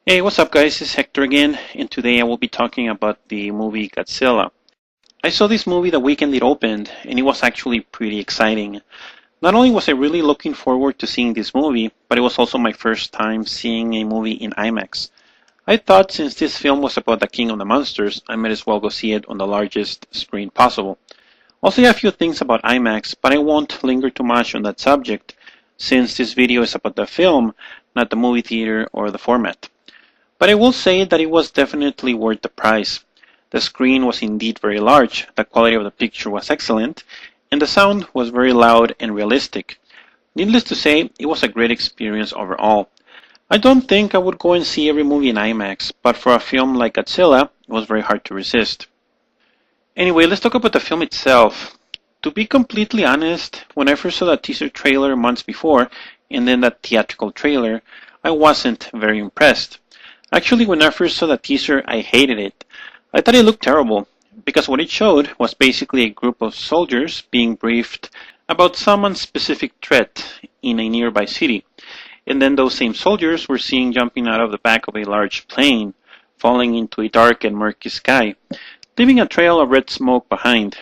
Hey, what's up guys? It's Hector again, and today I will be talking about the movie Godzilla. I saw this movie the weekend it opened, and it was actually pretty exciting. Not only was I really looking forward to seeing this movie, but it was also my first time seeing a movie in IMAX. I thought since this film was about the King of the Monsters, I might as well go see it on the largest screen possible. I'll say a few things about IMAX, but I won't linger too much on that subject, since this video is about the film, not the movie theater or the format. But I will say that it was definitely worth the price. The screen was indeed very large, the quality of the picture was excellent, and the sound was very loud and realistic. Needless to say, it was a great experience overall. I don't think I would go and see every movie in IMAX, but for a film like Godzilla, it was very hard to resist. Anyway, let's talk about the film itself. To be completely honest, when I first saw the teaser trailer months before, and then the theatrical trailer, I wasn't very impressed. Actually, when I first saw the teaser, I hated it. I thought it looked terrible, because what it showed was basically a group of soldiers being briefed about some unspecific threat in a nearby city. And then those same soldiers were seen jumping out of the back of a large plane, falling into a dark and murky sky, leaving a trail of red smoke behind.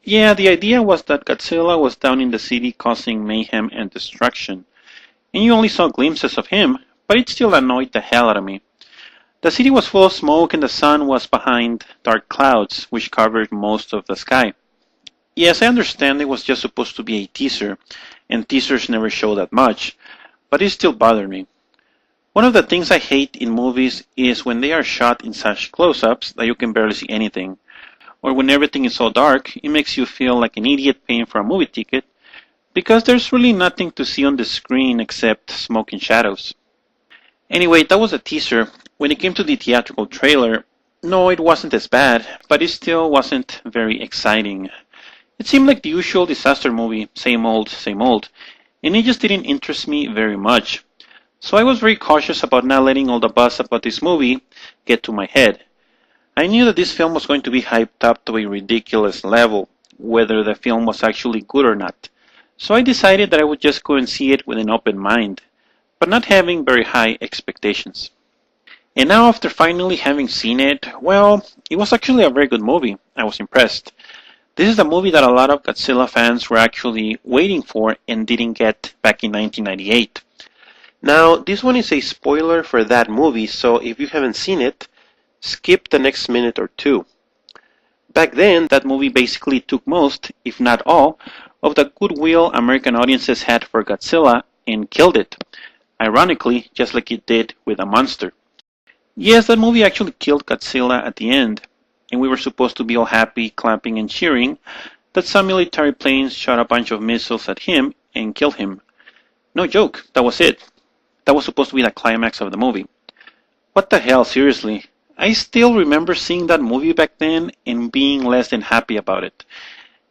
Yeah, the idea was that Godzilla was down in the city causing mayhem and destruction. And you only saw glimpses of him, but it still annoyed the hell out of me. The city was full of smoke and the sun was behind dark clouds, which covered most of the sky. Yes, I understand it was just supposed to be a teaser, and teasers never show that much, but it still bothered me. One of the things I hate in movies is when they are shot in such close-ups that you can barely see anything, or when everything is so dark, it makes you feel like an idiot paying for a movie ticket, because there's really nothing to see on the screen except smoke and shadows. Anyway, that was a teaser. When it came to the theatrical trailer, no, it wasn't as bad, but it still wasn't very exciting. It seemed like the usual disaster movie, same old, and it just didn't interest me very much. So I was very cautious about not letting all the buzz about this movie get to my head. I knew that this film was going to be hyped up to a ridiculous level, whether the film was actually good or not. So I decided that I would just go and see it with an open mind, but not having very high expectations. And now after finally having seen it, well, it was actually a very good movie. I was impressed. This is the movie that a lot of Godzilla fans were actually waiting for and didn't get back in 1998. Now, this one is a spoiler for that movie, so if you haven't seen it, skip the next minute or two. Back then, that movie basically took most, if not all, of the goodwill American audiences had for Godzilla and killed it. Ironically, just like it did with a monster. Yes, that movie actually killed Godzilla at the end, and we were supposed to be all happy, clapping and cheering that some military planes shot a bunch of missiles at him and killed him. No joke, that was it. That was supposed to be the climax of the movie. What the hell, seriously? I still remember seeing that movie back then and being less than happy about it.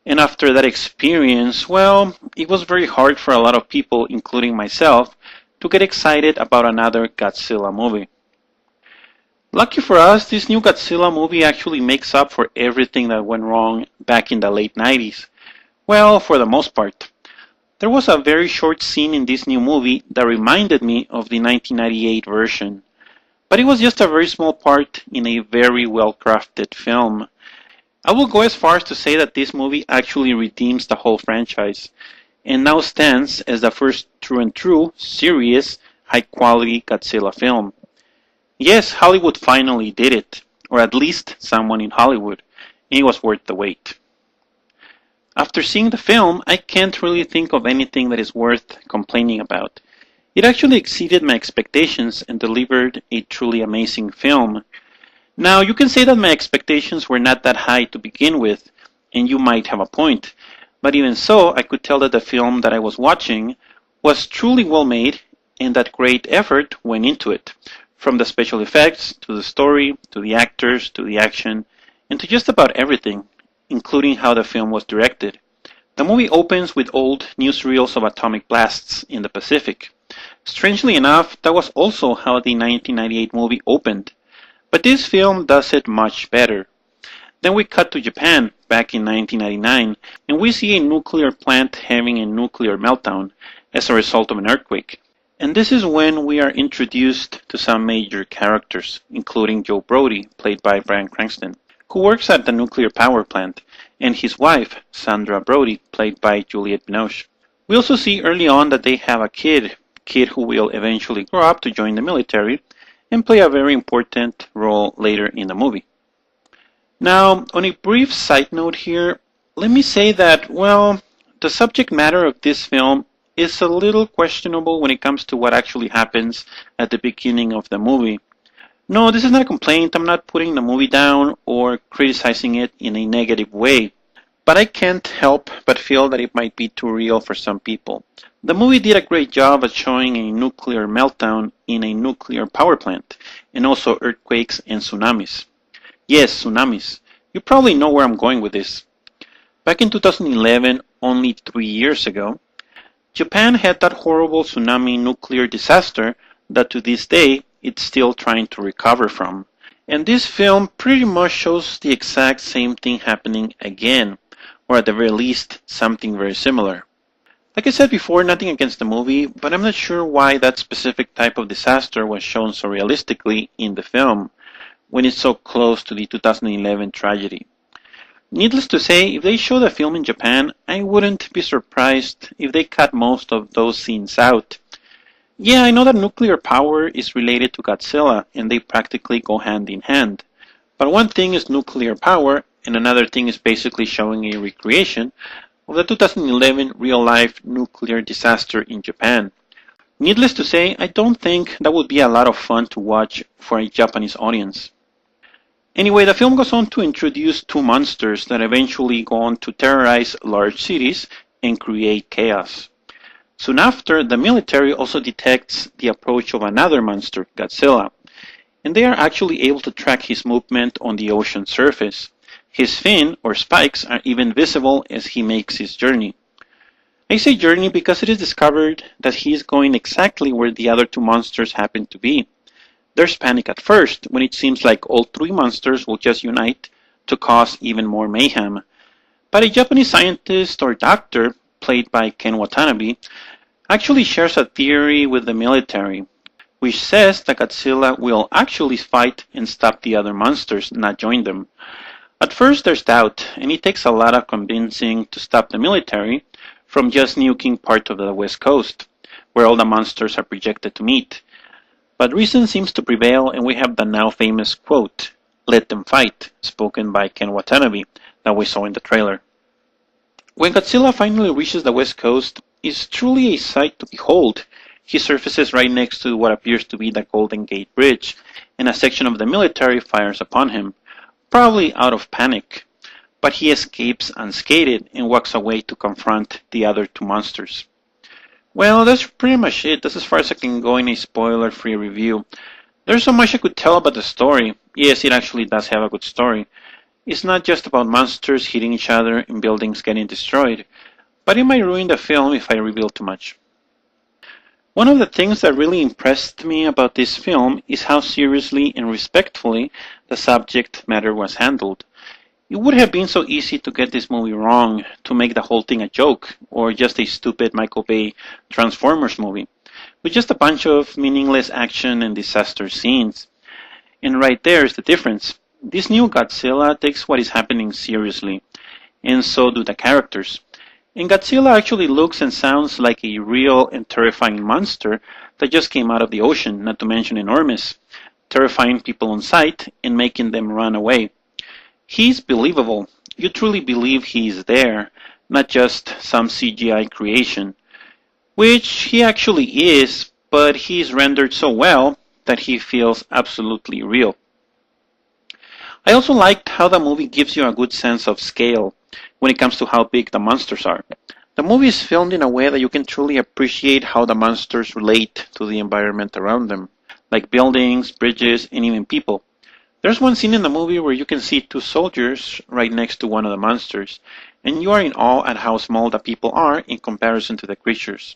And after that experience, well, it was very hard for a lot of people, including myself, to get excited about another Godzilla movie. Lucky for us, this new Godzilla movie actually makes up for everything that went wrong back in the late 90s. Well, for the most part. There was a very short scene in this new movie that reminded me of the 1998 version. But it was just a very small part in a very well-crafted film. I will go as far as to say that this movie actually redeems the whole franchise, and now stands as the first true, serious, high-quality Godzilla film. Yes, Hollywood finally did it, or at least someone in Hollywood, and it was worth the wait. After seeing the film, I can't really think of anything that is worth complaining about. It actually exceeded my expectations and delivered a truly amazing film. Now, you can say that my expectations were not that high to begin with, and you might have a point, but even so, I could tell that the film that I was watching was truly well made, and that great effort went into it. From the special effects, to the story, to the actors, to the action, and to just about everything, including how the film was directed. The movie opens with old newsreels of atomic blasts in the Pacific. Strangely enough, that was also how the 1998 movie opened. But this film does it much better. Then we cut to Japan, back in 1999, and we see a nuclear plant having a nuclear meltdown as a result of an earthquake. And this is when we are introduced to some major characters, including Joe Brody, played by Bryan Cranston, who works at the nuclear power plant, and his wife, Sandra Brody, played by Juliette Binoche. We also see early on that they have a kid who will eventually grow up to join the military and play a very important role later in the movie. Now, on a brief side note here, let me say that, well, the subject matter of this film is a little questionable when it comes to what actually happens at the beginning of the movie. No, this is not a complaint. I'm not putting the movie down or criticizing it in a negative way. But I can't help but feel that it might be too real for some people. The movie did a great job at showing a nuclear meltdown in a nuclear power plant, and also earthquakes and tsunamis. Yes, tsunamis. You probably know where I'm going with this. Back in 2011, only 3 years ago, Japan had that horrible tsunami nuclear disaster that to this day it's still trying to recover from. And this film pretty much shows the exact same thing happening again, or at the very least, something very similar. Like I said before, nothing against the movie, but I'm not sure why that specific type of disaster was shown so realistically in the film, when it's so close to the 2011 tragedy. Needless to say, if they show the film in Japan, I wouldn't be surprised if they cut most of those scenes out. Yeah, I know that nuclear power is related to Godzilla, and they practically go hand in hand. But one thing is nuclear power, and another thing is basically showing a recreation of the 2011 real-life nuclear disaster in Japan. Needless to say, I don't think that would be a lot of fun to watch for a Japanese audience. Anyway, the film goes on to introduce two monsters that eventually go on to terrorize large cities and create chaos. Soon after, the military also detects the approach of another monster, Godzilla, and they are actually able to track his movement on the ocean surface. His fin, or spikes, are even visible as he makes his journey. I say journey because it is discovered that he is going exactly where the other two monsters happen to be. There's panic at first, when it seems like all three monsters will just unite to cause even more mayhem. But a Japanese scientist or doctor, played by Ken Watanabe, actually shares a theory with the military, which says that Godzilla will actually fight and stop the other monsters, not join them. At first there's doubt, and it takes a lot of convincing to stop the military from just nuking part of the west coast, where all the monsters are projected to meet. But reason seems to prevail, and we have the now famous quote, "Let them fight," spoken by Ken Watanabe, that we saw in the trailer. When Godzilla finally reaches the west coast, it's truly a sight to behold. He surfaces right next to what appears to be the Golden Gate Bridge, and a section of the military fires upon him, probably out of panic. But he escapes unscathed and walks away to confront the other two monsters. Well, that's pretty much it. That's as far as I can go in a spoiler-free review. There's so much I could tell about the story. Yes, it actually does have a good story. It's not just about monsters hitting each other and buildings getting destroyed, but it might ruin the film if I reveal too much. One of the things that really impressed me about this film is how seriously and respectfully the subject matter was handled. It would have been so easy to get this movie wrong, to make the whole thing a joke, or just a stupid Michael Bay Transformers movie, with just a bunch of meaningless action and disaster scenes. And right there is the difference. This new Godzilla takes what is happening seriously, and so do the characters. And Godzilla actually looks and sounds like a real and terrifying monster that just came out of the ocean, not to mention enormous, terrifying people on sight and making them run away. He's believable. You truly believe he's there, not just some CGI creation, which he actually is, but he's rendered so well that he feels absolutely real. I also liked how the movie gives you a good sense of scale when it comes to how big the monsters are. The movie is filmed in a way that you can truly appreciate how the monsters relate to the environment around them, like buildings, bridges, and even people. There's one scene in the movie where you can see two soldiers right next to one of the monsters, and you are in awe at how small the people are in comparison to the creatures.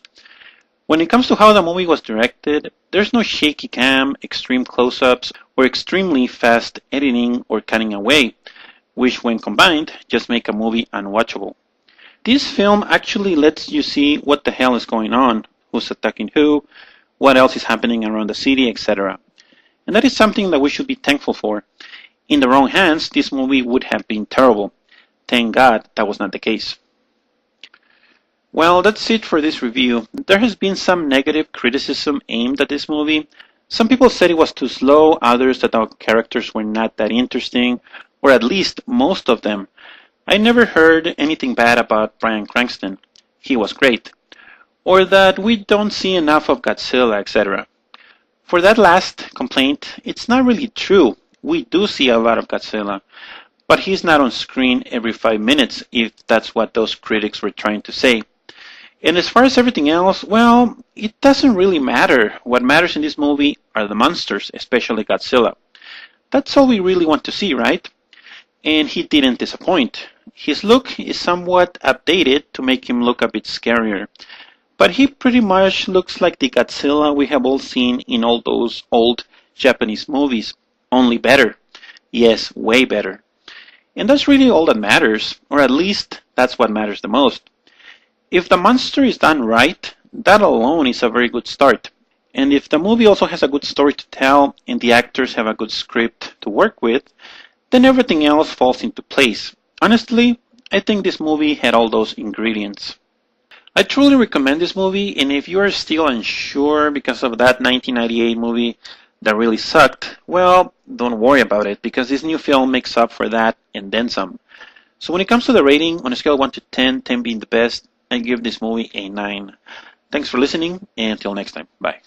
When it comes to how the movie was directed, there's no shaky cam, extreme close-ups, or extremely fast editing or cutting away, which when combined just make a movie unwatchable. This film actually lets you see what the hell is going on, who's attacking who, what else is happening around the city, etc. And that is something that we should be thankful for. In the wrong hands, this movie would have been terrible. Thank God that was not the case. Well, that's it for this review. There has been some negative criticism aimed at this movie. Some people said it was too slow, others that our characters were not that interesting, or at least most of them. I never heard anything bad about Bryan Cranston. He was great. Or that we don't see enough of Godzilla, etc. For that last complaint, it's not really true. We do see a lot of Godzilla, but he's not on screen every 5 minutes, if that's what those critics were trying to say. And as far as everything else, well, it doesn't really matter. What matters in this movie are the monsters, especially Godzilla. That's all we really want to see, right? And he didn't disappoint. His look is somewhat updated to make him look a bit scarier. But he pretty much looks like the Godzilla we have all seen in all those old Japanese movies. Only better. Yes, way better. And that's really all that matters, or at least that's what matters the most. If the monster is done right, that alone is a very good start. And if the movie also has a good story to tell and the actors have a good script to work with, then everything else falls into place. Honestly, I think this movie had all those ingredients. I truly recommend this movie, and if you are still unsure because of that 1998 movie that really sucked, well, don't worry about it, because this new film makes up for that and then some. So when it comes to the rating, on a scale of 1 to 10, 10 being the best, I give this movie a 9. Thanks for listening, and until next time. Bye.